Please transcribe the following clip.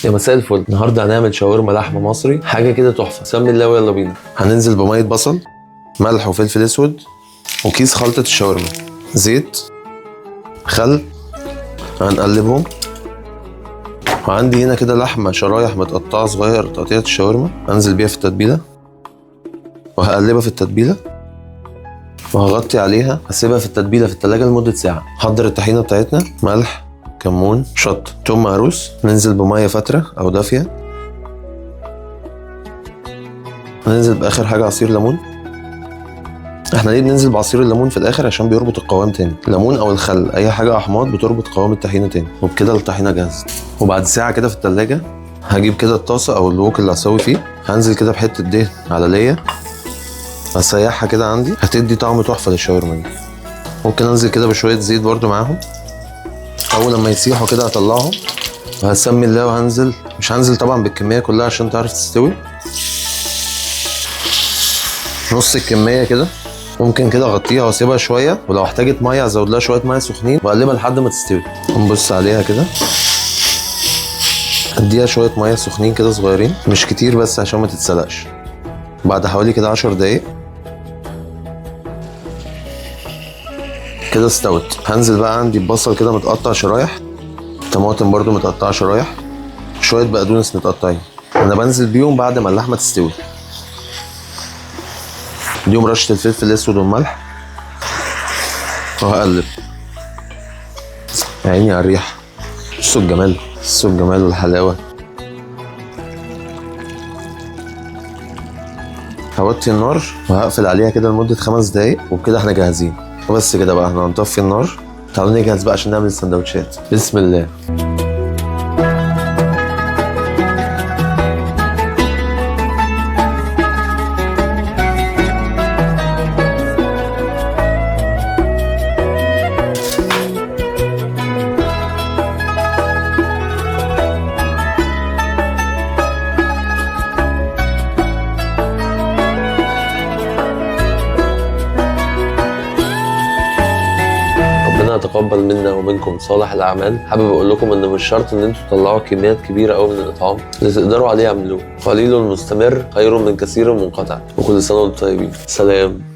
يا مساء الفل. النهارده هنعمل شاورما لحمه مصري، حاجه كده تحفه. سمي الله ويلا بينا. هننزل بميه بصل، ملح وفلفل اسود، وكيس خلطه الشاورما، زيت، خل. هنقلبهم. وعندي هنا كده لحمه شرايح متقطعه صغير، تقطيعه الشاورما هنزل بيها في التتبيله، وهقلبها في التتبيله، وهغطي عليها. هسيبها في التتبيله في التلاجة لمده ساعه. حضر الطحينه بتاعتنا، ملح، كمون، شطه، توم مهروس. ننزل بميه فتره او دافيه. هننزل باخر حاجه عصير ليمون. احنا ليه بننزل بعصير الليمون في الاخر؟ عشان بيربط القوام تاني. الليمون او الخل، اي حاجه احماض بتربط قوام الطحينه تاني. وبكده الطحينه جاهزه. وبعد ساعه كده في التلاجة هجيب كده الطاسه او الوok اللي هسوي فيه. هنزل كده بحته دهن على ليا، هسيحها كده عندي، هتدي طعم تحفه للشاورما دي. ممكن انزل كده بشويه زيت برده معاهم. اول لما يسيحوا كده هطلعهم، وهسمي الله وهنزل. مش هنزل طبعا بالكميه كلها عشان تعرف تستوي، نص الكميه كده. ممكن كده اغطيها واسيبها شويه، ولو احتاجت ميه ازود لها شويه ميه سخنين واقلبها لحد ما تستوي. نبص عليها كده، اديها شويه ميه سخنين كده صغيرين، مش كتير بس عشان ما تتسلقش. بعد حوالي كده 10 دقايق كده استوت. هنزل بقى عندي ببصل كده متقطع شرايح، طماطم برضو متقطعه شرايح، شويه بقدونس متقطعين. انا بنزل بيهم بعد ما اللحمه تستوي. اديهم رشه الفلفل الاسود والملح، وهقلب. يا عيني على الريحه، بصوا الجمال، بصوا الجمال والحلاوه. هوطي النار وهقفل عليها كده لمده 5 دقايق، وبكده احنا جاهزين. وبس كده بقى، احنا هنطفي النار. تعالوا نجهز بقى عشان نعمل السندوتشات. بسم الله. ربنا يتقبل منا ومنكم صالح الاعمال. حابب اقول لكم ان مش شرط ان انتوا تطلعوا كميات كبيره قوي من الاطعام، اللي تقدروا عليه اعملوه. قليل مستمر خير من كثير منقطع. وكل سنه وانتم طيبين. سلام.